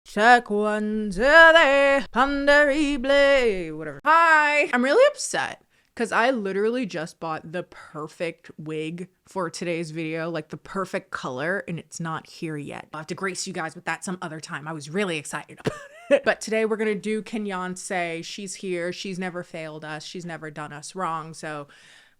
Check one, two, three, ponderable, whatever. Hi! I'm really upset because I literally just bought the perfect wig for today's video, like the perfect color, and it's not here yet. I'll have to grace you guys with that some other time. I was really excited about it. But today we're gonna do KennieJD. She's here. She's never failed us. She's never done us wrong. So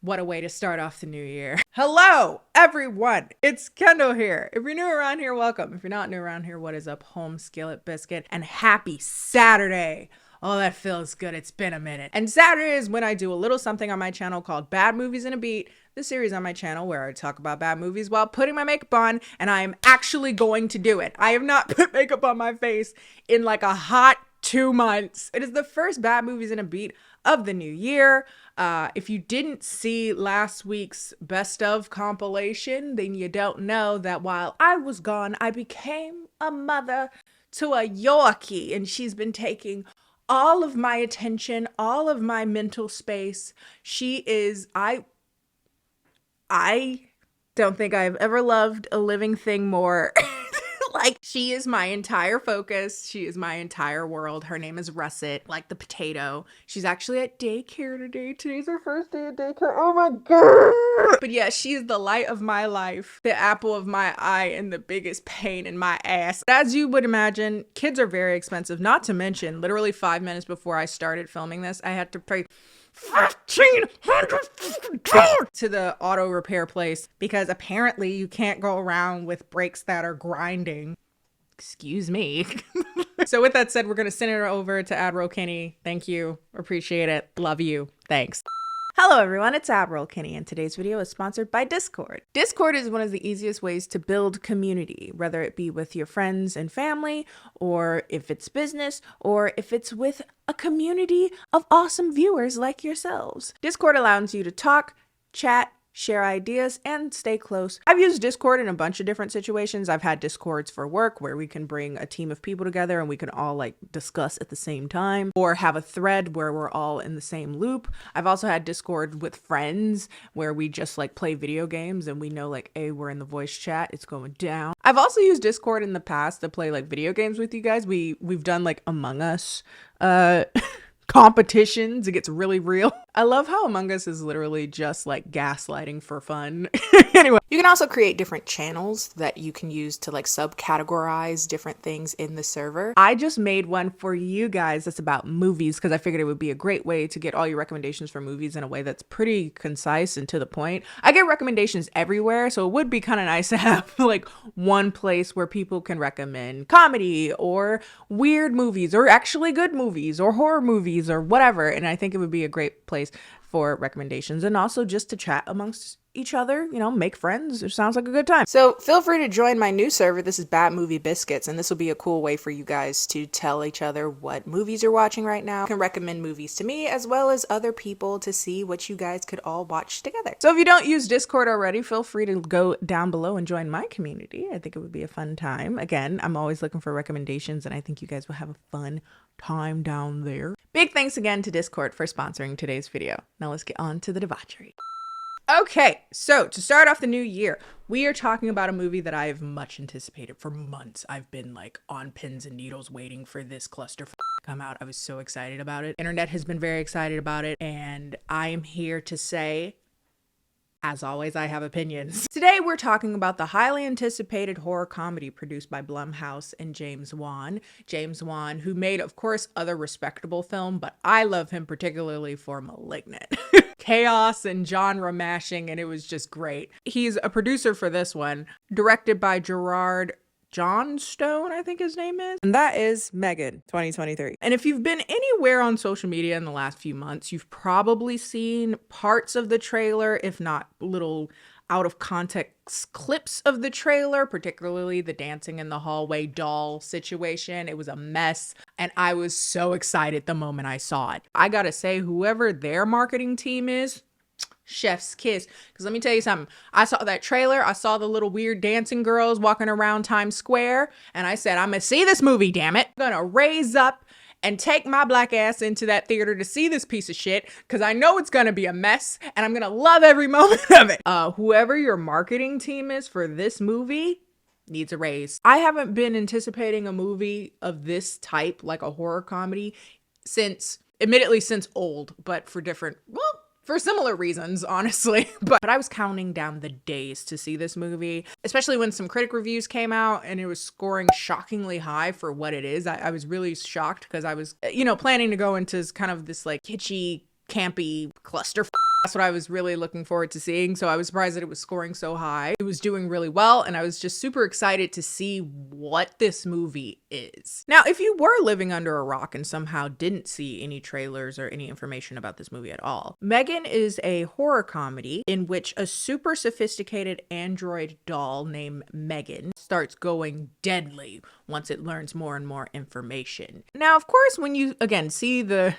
what a way to start off the new year. Hello, everyone. It's Kendall here. If you're new around here, welcome. If you're not new around here, what is up? Home skillet biscuit and happy Saturday. Oh, that feels good. It's been a minute. And Saturday is when I do a little something on my channel called Bad Movies in a Beat, the series on my channel where I talk about bad movies while putting my makeup on, and I am actually going to do it. I have not put makeup on my face in like a hot 2 months. It is the first Bad Movies in a Beat of the new year. If you didn't see last week's best of compilation, then you don't know that while I was gone, I became a mother to a Yorkie, and she's been taking all of my attention, all of my mental space. She is, I don't think I've ever loved a living thing more. Like, she is my entire focus. She is my entire world. Her name is Russet, like the potato. She's actually at daycare today. Today's her first day at daycare. Oh my God. But yeah, she's the light of my life, the apple of my eye, and the biggest pain in my ass. As you would imagine, kids are very expensive. Not to mention, literally 5 minutes before I started filming this, I had to pay $1,500 to the auto repair place because apparently you can't go around with brakes that are grinding. Excuse me. So with that said, we're going to send it over to Admiral Kennie. Thank you. Appreciate it. Love you. Thanks. Hello everyone, it's Admiral Kennie, and today's video is sponsored by Discord. Discord is one of the easiest ways to build community, whether it be with your friends and family, or if it's business, or if it's with a community of awesome viewers like yourselves. Discord allows you to talk, chat, share ideas, and stay close. I've used Discord in a bunch of different situations. I've had Discords for work where we can bring a team of people together and we can all like discuss at the same time, or have a thread where we're all in the same loop. I've also had Discord with friends where we just like play video games and we know like, hey, we're in the voice chat, it's going down. I've also used Discord in the past to play like video games with you guys. We've done like Among Us competitions. It gets really real. I love how Among Us is literally just like gaslighting for fun. Anyway, you can also create different channels that you can use to like subcategorize different things in the server. I just made one for you guys that's about movies because I figured it would be a great way to get all your recommendations for movies in a way that's pretty concise and to the point. I get recommendations everywhere, so it would be kind of nice to have like one place where people can recommend comedy or weird movies or actually good movies or horror movies or whatever. And I think it would be a great place for recommendations and also just to chat amongst each other, you know, make friends. It sounds like a good time. So feel free to join my new server. This is Bad Movie Biscuits, and this will be a cool way for you guys to tell each other what movies you're watching right now. You can recommend movies to me as well as other people to see what you guys could all watch together. So if you don't use Discord already, feel free to go down below and join my community. I think it would be a fun time. Again, I'm always looking for recommendations, and I think you guys will have a fun time down there. Big thanks again to Discord for sponsoring today's video. Now let's get on to the debauchery. Okay, so to start off the new year, we are talking about a movie that I have much anticipated for months. I've been like on pins and needles waiting for this cluster to come out. I was so excited about it. Internet has been very excited about it, and I am here to say, as always, I have opinions. Today, we're talking about the highly anticipated horror comedy produced by Blumhouse and James Wan. James Wan, who made, of course, other respectable film, but I love him particularly for Malignant. Chaos and genre mashing, and it was just great. He's a producer for this one, directed by Gerard Johnstone, I think his name is. And that is M3GAN 2023. And if you've been anywhere on social media in the last few months, you've probably seen parts of the trailer, if not little out of context clips of the trailer, particularly the dancing in the hallway doll situation. It was a mess, and I was so excited the moment I saw it. I gotta say, whoever their marketing team is, chef's kiss. Because let me tell you something. I saw that trailer. I saw the little weird dancing girls walking around Times Square, and I said, I'm gonna see this movie, damn it. I'm gonna raise up and take my black ass into that theater to see this piece of shit because I know it's gonna be a mess and I'm gonna love every moment of it. Whoever your marketing team is for this movie, needs a raise. I haven't been anticipating a movie of this type, like a horror comedy, since Old, but for similar reasons, honestly. But I was counting down the days to see this movie, especially when some critic reviews came out and it was scoring shockingly high for what it is. I was really shocked because I was, planning to go into kind of this like kitschy, campy cluster. That's what I was really looking forward to seeing. So I was surprised that it was scoring so high. It was doing really well, and I was just super excited to see what this movie is. Now, if you were living under a rock and somehow didn't see any trailers or any information about this movie at all, M3GAN is a horror comedy in which a super sophisticated android doll named M3GAN starts going deadly once it learns more and more information. Now, of course, when you, again, see the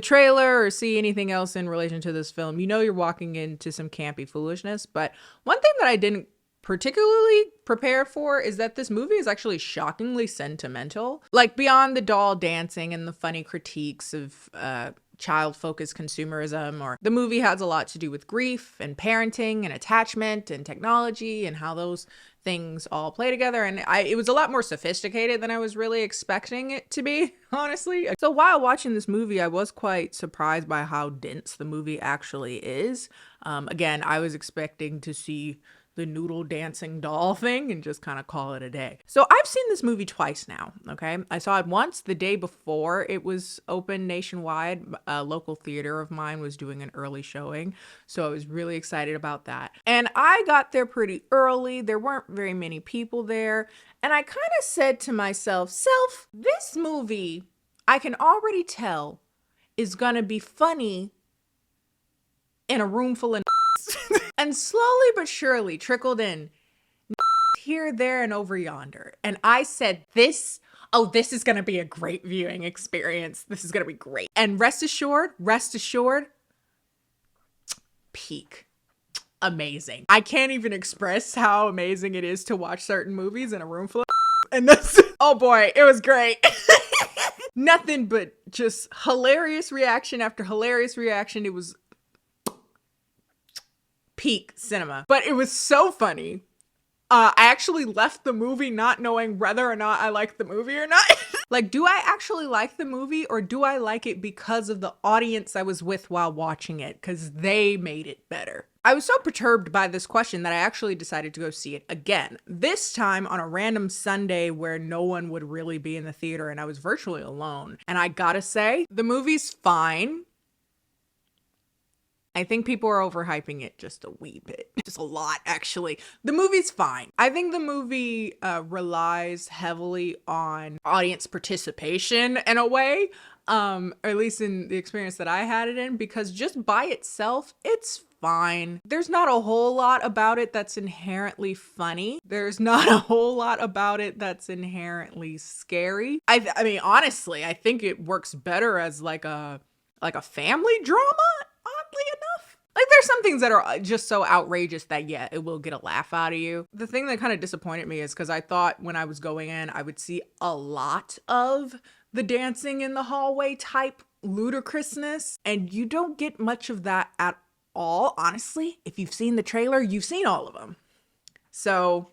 trailer or see anything else in relation to this film, you're walking into some campy foolishness. But one thing that I didn't particularly prepare for is that this movie is actually shockingly sentimental. Like, beyond the doll dancing and the funny critiques of child-focused consumerism, or the movie has a lot to do with grief and parenting and attachment and technology and how those things all play together. And it was a lot more sophisticated than I was really expecting it to be, honestly. So while watching this movie, I was quite surprised by how dense the movie actually is. Again, I was expecting to see the noodle dancing doll thing and just kind of call it a day. So I've seen this movie twice now, okay? I saw it once the day before it was open nationwide. A local theater of mine was doing an early showing, so I was really excited about that. And I got there pretty early. There weren't very many people there. And I kind of said to myself, this movie, I can already tell, is gonna be funny in a room full of and slowly but surely trickled in here, there, and over yonder. And I said, this is going to be a great viewing experience. This is going to be great. And rest assured, peak. Amazing. I can't even express how amazing it is to watch certain movies in a room full of and this, oh boy, it was great. Nothing but just hilarious reaction after hilarious reaction. It was peak cinema, but it was so funny. I actually left the movie not knowing whether or not I liked the movie or not. Like, do I actually like the movie, or do I like it because of the audience I was with while watching it? Because they made it better. I was so perturbed by this question that I actually decided to go see it again. This time on a random Sunday where no one would really be in the theater and I was virtually alone. And I gotta say, the movie's fine. I think people are overhyping it just a wee bit. Just a lot, actually. The movie's fine. I think the movie relies heavily on audience participation in a way, or at least in the experience that I had it in, because just by itself, it's fine. There's not a whole lot about it that's inherently funny. There's not a whole lot about it that's inherently scary. I mean, honestly, I think it works better as like a family drama. Oddly enough, like, there's some things that are just so outrageous that, yeah, it will get a laugh out of you. The thing that kind of disappointed me is because I thought when I was going in, I would see a lot of the dancing in the hallway type ludicrousness, and you don't get much of that at all. Honestly, if you've seen the trailer, you've seen all of them. So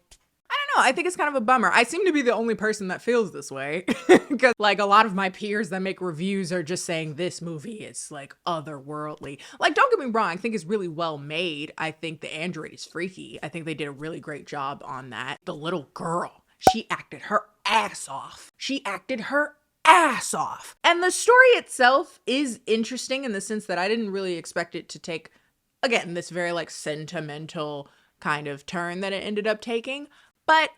I don't know. I think it's kind of a bummer. I seem to be the only person that feels this way because like a lot of my peers that make reviews are just saying this movie is like otherworldly. Like, don't get me wrong. I think it's really well made. I think the android is freaky. I think they did a really great job on that. The little girl, she acted her ass off. And the story itself is interesting in the sense that I didn't really expect it to take, again, this very like sentimental kind of turn that it ended up taking. But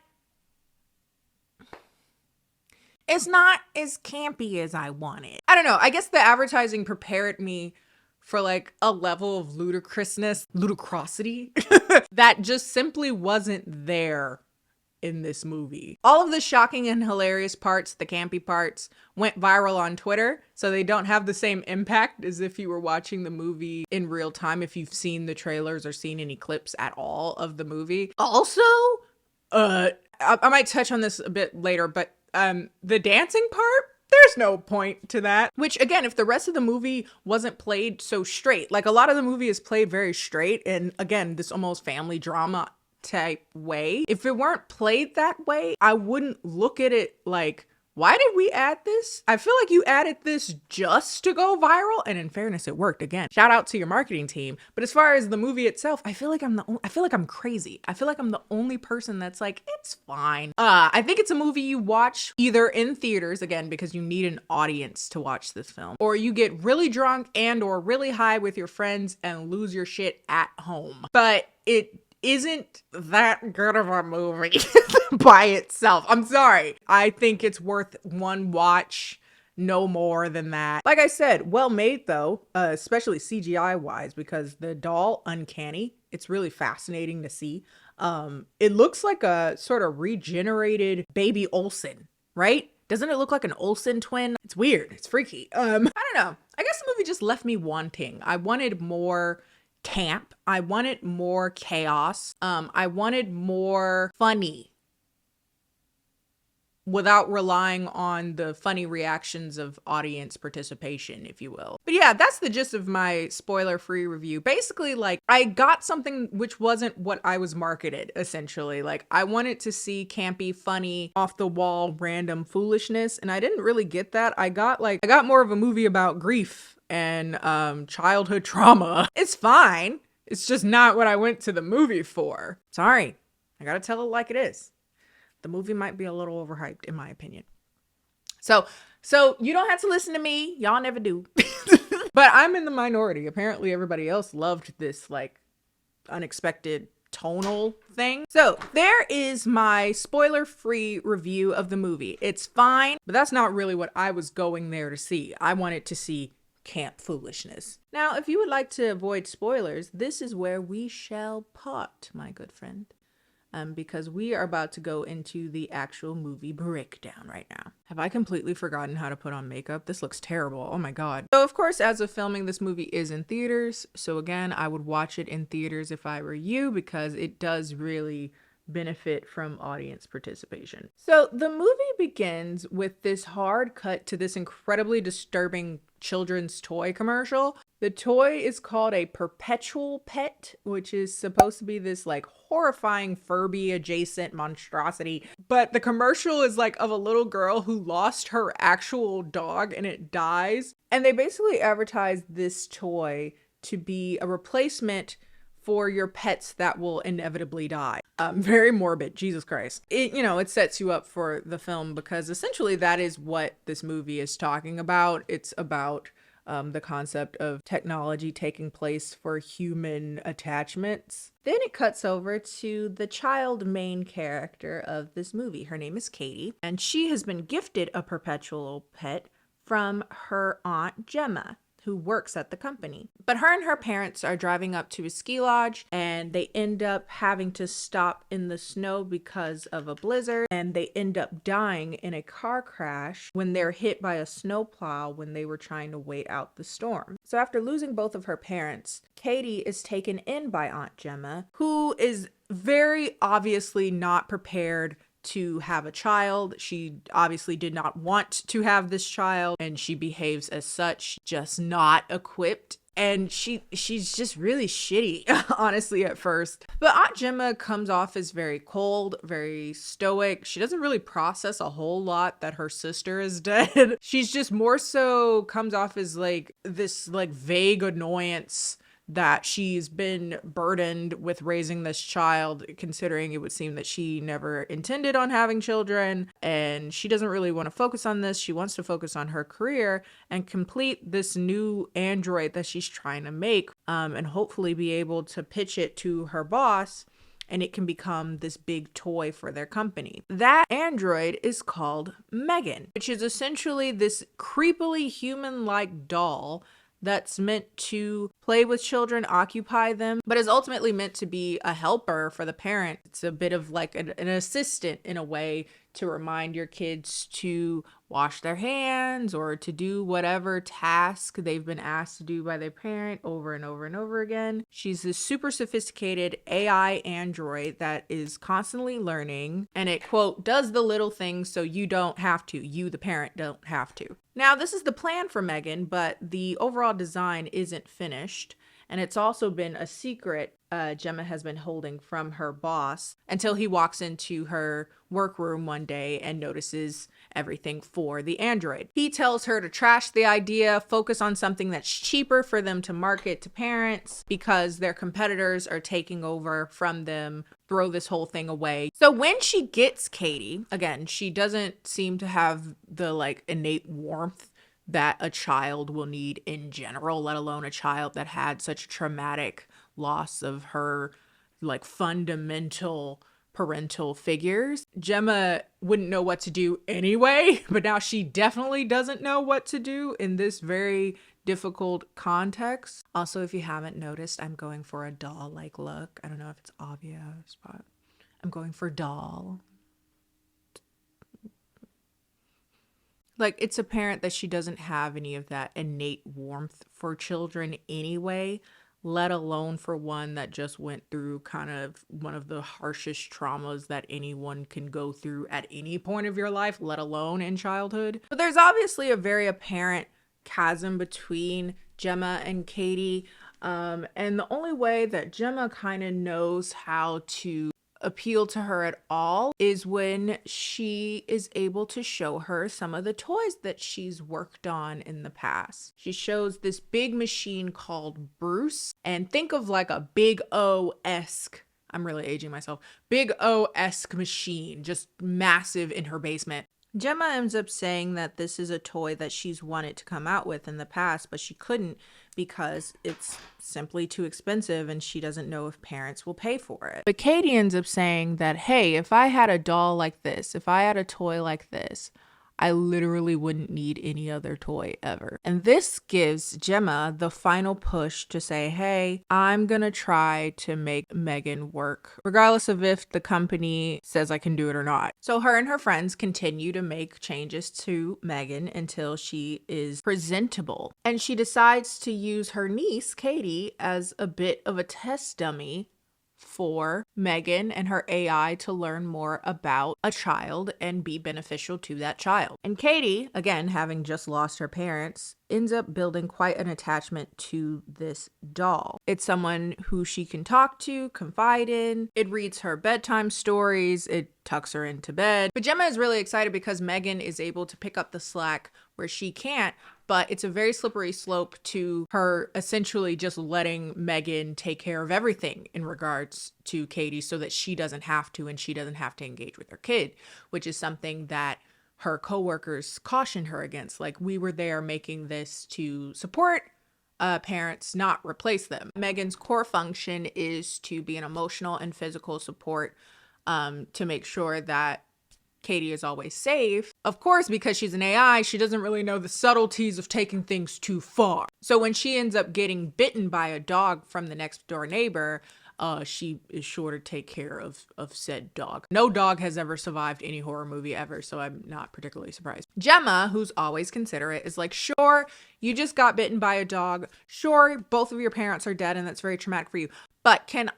it's not as campy as I wanted. I don't know. I guess the advertising prepared me for like a level of ludicrosity that just simply wasn't there in this movie. All of the shocking and hilarious parts, the campy parts, went viral on Twitter, so they don't have the same impact as if you were watching the movie in real time, if you've seen the trailers or seen any clips at all of the movie. Also, I might touch on this a bit later, but the dancing part, there's no point to that. Which, again, if the rest of the movie wasn't played so straight, like a lot of the movie is played very straight, and again, this almost family drama type way. If it weren't played that way, I wouldn't look at it like, why did we add this? I feel like you added this just to go viral. And in fairness, it worked. Again, shout out to your marketing team. But as far as the movie itself, I feel like I'm crazy. I feel like I'm the only person that's like, it's fine. I think it's a movie you watch either in theaters, again, because you need an audience to watch this film, or you get really drunk and or really high with your friends and lose your shit at home. But it isn't that good of a movie by itself. I'm sorry. I think it's worth one watch, no more than that. Like I said, well made though, especially CGI wise, because the doll, uncanny. It's really fascinating to see. It looks like a sort of regenerated baby Olsen, right? Doesn't it look like an Olsen twin? It's weird. It's freaky. I don't know. I guess the movie just left me wanting. I wanted more camp. I wanted more chaos. I wanted more funny without relying on the funny reactions of audience participation, if you will. But yeah, that's the gist of my spoiler-free review. Basically, like, I got something which wasn't what I was marketed, essentially. Like, I wanted to see campy, funny, off-the-wall, random foolishness, and I didn't really get that. I got more of a movie about grief and childhood trauma. It's fine. It's just not what I went to the movie for. Sorry. I gotta tell it like it is. The movie might be a little overhyped, in my opinion. So you don't have to listen to me. Y'all never do. But I'm in the minority. Apparently everybody else loved this like unexpected tonal thing. So there is my spoiler-free review of the movie. It's fine, but that's not really what I was going there to see. I wanted to see camp foolishness. Now, if you would like to avoid spoilers, this is where we shall part, my good friend. Because we are about to go into the actual movie breakdown right now. Have I completely forgotten how to put on makeup? This looks terrible. Oh my God. So of course, as of filming, this movie is in theaters. So again, I would watch it in theaters if I were you, because it does really benefit from audience participation. So the movie begins with this hard cut to this incredibly disturbing children's toy commercial. The toy is called a perpetual pet, which is supposed to be this like horrifying Furby adjacent monstrosity. But the commercial is like of a little girl who lost her actual dog and it dies. And they basically advertise this toy to be a replacement for your pets that will inevitably die. Very morbid, Jesus Christ. It sets you up for the film because essentially that is what this movie is talking about. It's about the concept of technology taking place for human attachments. Then it cuts over to the child main character of this movie. Her name is Katie, and she has been gifted a perpetual pet from her aunt Gemma, who works at the company. But her and her parents are driving up to a ski lodge and they end up having to stop in the snow because of a blizzard, and they end up dying in a car crash when they're hit by a snowplow when they were trying to wait out the storm. So after losing both of her parents, Katie is taken in by Aunt Gemma, who is very obviously not prepared to have a child. She obviously did not want to have this child, and she behaves as such, just not equipped. And she's just really shitty, honestly, at first. But Aunt Gemma comes off as very cold, very stoic. She doesn't really process a whole lot that her sister is dead. She's just more so comes off as like this like vague annoyance that she's been burdened with raising this child, considering it would seem that she never intended on having children, and she doesn't really want to focus on this. She wants to focus on her career and complete this new android that she's trying to make, and hopefully be able to pitch it to her boss, and it can become this big toy for their company. That android is called M3GAN, which is essentially this creepily human-like doll that's meant to play with children, occupy them, but is ultimately meant to be a helper for the parent. It's a bit of like an assistant in a way, to remind your kids to wash their hands or to do whatever task they've been asked to do by their parent over and over and over again. She's this super sophisticated AI android that is constantly learning, and it, quote, does the little things so you don't have to. You, the parent, don't have to. Now, this is the plan for M3GAN, but the overall design isn't finished. And it's also been a secret Gemma has been holding from her boss until he walks into her workroom one day and notices everything for the android. He tells her to trash the idea, focus on something that's cheaper for them to market to parents because their competitors are taking over from them. Throw this whole thing away. So when she gets Katie, again, she doesn't seem to have the like innate warmth that a child will need in general, let alone a child that had such a traumatic loss of her like fundamental parental figures. Gemma wouldn't know what to do anyway, but now she definitely doesn't know what to do in this very difficult context. Also, if you haven't noticed, I'm going for a doll-like look. I don't know if it's obvious, but I'm going for doll. Like, it's apparent that she doesn't have any of that innate warmth for children anyway, let alone for one that just went through kind of one of the harshest traumas that anyone can go through at any point of your life, let alone in childhood. But there's obviously a very apparent chasm between Gemma and Katie. And the only way that Gemma kind of knows how to appeal to her at all is when she is able to show her some of the toys that she's worked on in the past. She shows this big machine called Bruce, and think of like a Big O-esque, I'm really aging myself, Big O-esque machine, just massive in her basement. Gemma ends up saying that this is a toy that she's wanted to come out with in the past, but she couldn't because it's simply too expensive and she doesn't know if parents will pay for it. But Katie ends up saying that, hey, if I had a doll like this, if I had a toy like this, I literally wouldn't need any other toy ever. And this gives Gemma the final push to say, hey, I'm gonna try to make M3GAN work, regardless of if the company says I can do it or not. So her and her friends continue to make changes to M3GAN until she is presentable. And she decides to use her niece, Katie, as a bit of a test dummy for M3GAN and her AI to learn more about a child and be beneficial to that child. And Katie, again, having just lost her parents, ends up building quite an attachment to this doll. It's someone who she can talk to, confide in. It reads her bedtime stories. It tucks her into bed. But Gemma is really excited because M3GAN is able to pick up the slack where she can't, but it's a very slippery slope to her essentially just letting M3GAN take care of everything in regards to Katie so that she doesn't have to, and she doesn't have to engage with her kid, which is something that her coworkers cautioned her against. Like, we were there making this to support parents, not replace them. M3GAN's core function is to be an emotional and physical support to make sure that Katie is always safe. Of course, because she's an AI, she doesn't really know the subtleties of taking things too far. So when she ends up getting bitten by a dog from the next door neighbor, she is sure to take care of said dog. No dog has ever survived any horror movie ever, so I'm not particularly surprised. Gemma, who's always considerate, is like, sure, you just got bitten by a dog. Sure, both of your parents are dead and that's very traumatic for you. But can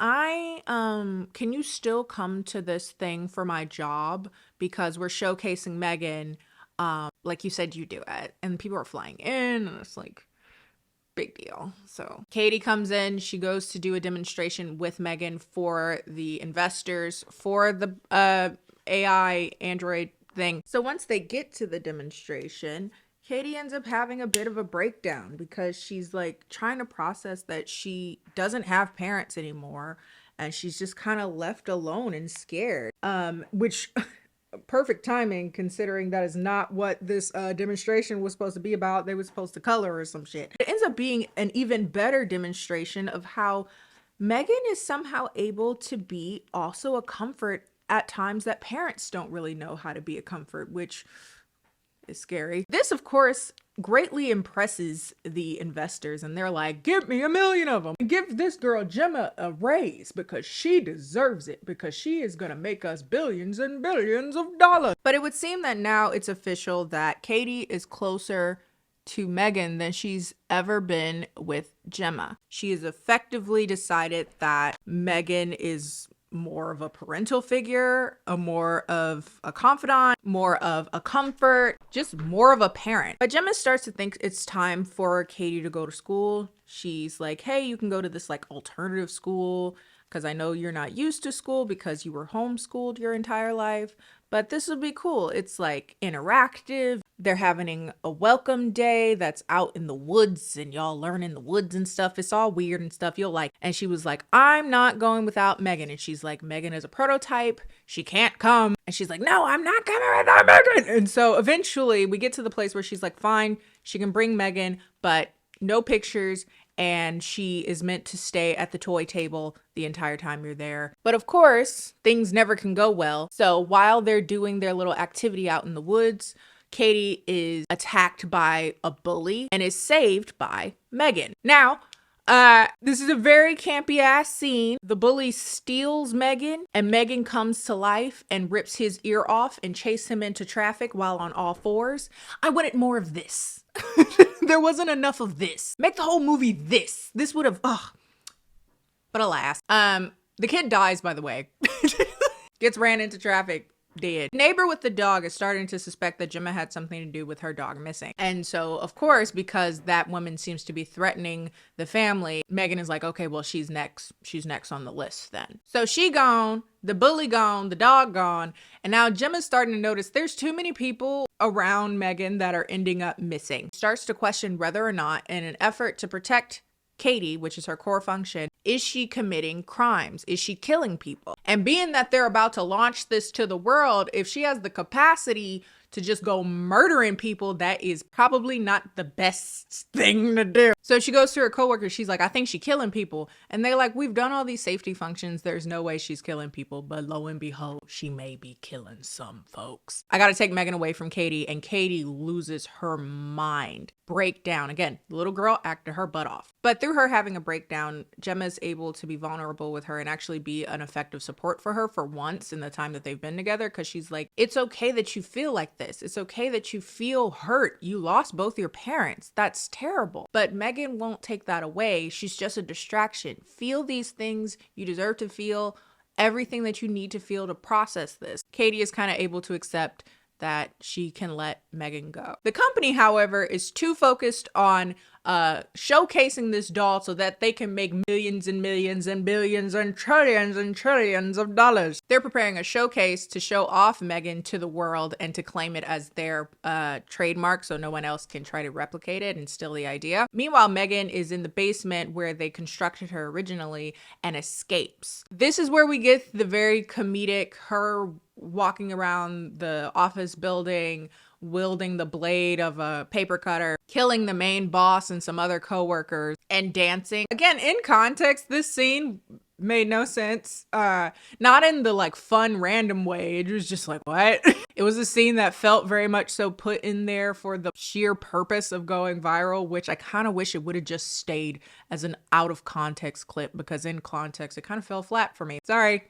you still come to this thing for my job? Because we're showcasing M3GAN, like you said you do it. And people are flying in and it's like, big deal. So Katie comes in, she goes to do a demonstration with M3GAN for the investors for the AI android thing. So once they get to the demonstration, Katie ends up having a bit of a breakdown because she's like trying to process that she doesn't have parents anymore and she's just kind of left alone and scared, which perfect timing considering that is not what this demonstration was supposed to be about. They were supposed to color or some shit. It ends up being an even better demonstration of how M3GAN is somehow able to be also a comfort at times that parents don't really know how to be a comfort, which is scary. This, of course, greatly impresses the investors and they're like, give me 1 million of them. Give this girl Gemma a raise because she deserves it, because she is gonna make us billions and billions of dollars. But it would seem that now it's official that Katie is closer to M3GAN than she's ever been with Gemma. She has effectively decided that M3GAN is more of a parental figure, more of a confidant, more of a comfort, just more of a parent. But Gemma starts to think it's time for Katie to go to school. She's like, hey, you can go to this like alternative school because I know you're not used to school because you were homeschooled your entire life, but this will be cool. It's like interactive. They're having a welcome day that's out in the woods and y'all learn in the woods and stuff. It's all weird and stuff you'll like. And she was like, I'm not going without M3GAN. And she's like, M3GAN is a prototype. She can't come. And she's like, no, I'm not coming without M3GAN. And so eventually we get to the place where she's like, fine, she can bring M3GAN, but no pictures. And she is meant to stay at the toy table the entire time you're there. But of course, things never can go well. So while they're doing their little activity out in the woods, Katie is attacked by a bully and is saved by M3GAN. Now, this is a very campy ass scene. The bully steals M3GAN and M3GAN comes to life and rips his ear off and chases him into traffic while on all fours. I wanted more of this. There wasn't enough of this. Make the whole movie this. This would have, but alas. The kid dies, by the way. Gets ran into traffic. Dead. Neighbor with the dog is starting to suspect that Gemma had something to do with her dog missing. And so, of course, because that woman seems to be threatening the family, M3GAN is like, okay, well, she's next. She's next on the list then. So she gone, the bully gone, the dog gone, and now Gemma's starting to notice there's too many people around M3GAN that are ending up missing. Starts to question whether or not, in an effort to protect Katie, which is her core function, is she committing crimes? Is she killing people? And being that they're about to launch this to the world, if she has the capacity to just go murdering people, that is probably not the best thing to do. So she goes to her coworker. She's like, I think she's killing people. And they're like, we've done all these safety functions. There's no way she's killing people. But lo and behold, she may be killing some folks. I got to take M3GAN away from Katie, and Katie loses her mind. Breakdown. Again, the little girl acted her butt off. But through her having a breakdown, Gemma's able to be vulnerable with her and actually be an effective support for her for once in the time that they've been together. Because she's like, it's okay that you feel like this. It's okay that you feel hurt. You lost both your parents. That's terrible. But M3GAN won't take that away. She's just a distraction. Feel these things. You deserve to feel everything that you need to feel to process this. Katie is kind of able to accept that she can let M3GAN go. The company, however, is too focused on showcasing this doll so that they can make millions and millions and billions and trillions of dollars. They're preparing a showcase to show off M3GAN to the world and to claim it as their trademark so no one else can try to replicate it and steal the idea. Meanwhile, M3GAN is in the basement where they constructed her originally and escapes. This is where we get the very comedic her walking around the office building, wielding the blade of a paper cutter, killing the main boss and some other coworkers, and dancing. Again, in context, this scene made no sense. Not in the like fun random way. It was just like, what? It was a scene that felt very much so put in there for the sheer purpose of going viral, which I kind of wish it would have just stayed as an out of context clip, because in context, it kind of fell flat for me. Sorry.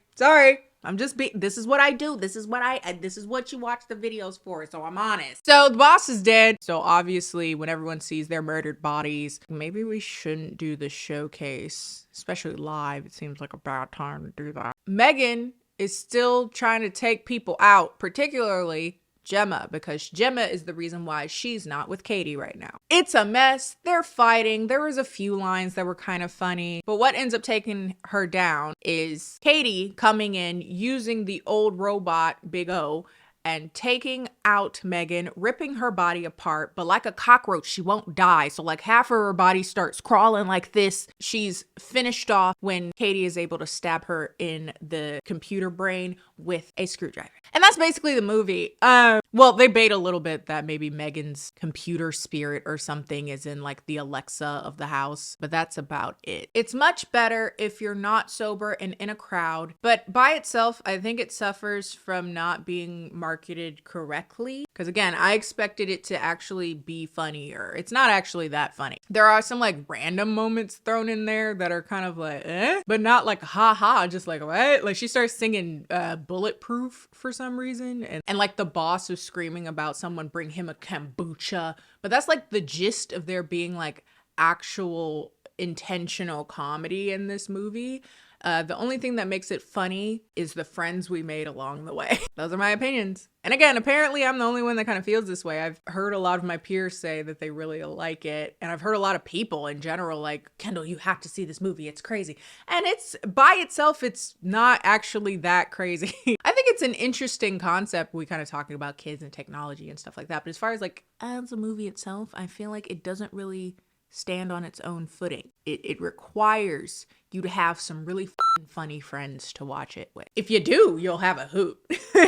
I'm just this is what I do. This is what you watch the videos for. So I'm honest. So the boss is dead. So obviously when everyone sees their murdered bodies, maybe we shouldn't do the showcase, especially live. It seems like a bad time to do that. M3GAN is still trying to take people out, particularly Gemma, because Gemma is the reason why she's not with Katie right now. It's a mess. They're fighting. There was a few lines that were kind of funny, but what ends up taking her down is Katie coming in using the old robot Big O and taking out M3GAN, ripping her body apart, but like a cockroach, she won't die. So like half of her body starts crawling like this. She's finished off when Katie is able to stab her in the computer brain with a screwdriver. And that's basically the movie. Well, they bait a little bit that maybe M3GAN's computer spirit or something is in like the Alexa of the house, but that's about it. It's much better if you're not sober and in a crowd, but by itself, I think it suffers from not being marketed correctly. Because again, I expected it to actually be funnier. It's not actually that funny. There are some like random moments thrown in there that are kind of like, but not like ha, just like, what? Like she starts singing Bulletproof for some reason. And like the boss is screaming about someone bring him a kombucha. But that's like the gist of there being like actual intentional comedy in this movie. The only thing that makes it funny is the friends we made along the way. Those are my opinions. And again, apparently I'm the only one that kind of feels this way. I've heard a lot of my peers say that they really like it. And I've heard a lot of people in general like, Kendall, you have to see this movie. It's crazy. And it's by itself, it's not actually that crazy. I think it's an interesting concept. We kind of talking about kids and technology and stuff like that. But as far as like as a movie itself, I feel like it doesn't really stand on its own footing. It requires you to have some really funny friends to watch it with. If you do, you'll have a hoot.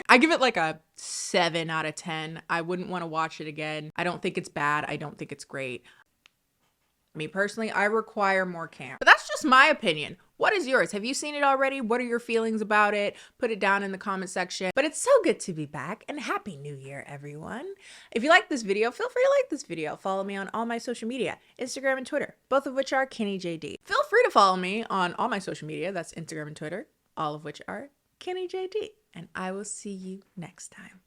I give it like a 7 out of 10. I wouldn't want to watch it again. I don't think it's bad. I don't think it's great. Me personally, I require more camp. But that's just my opinion. What is yours? Have you seen it already? What are your feelings about it? Put it down in the comment section. But it's so good to be back, and Happy New Year, everyone. If you like this video, feel free to like this video. Follow me on all my social media, Instagram and Twitter, both of which are KennieJD. Feel free to follow me on all my social media, that's Instagram and Twitter, all of which are KennieJD. And I will see you next time.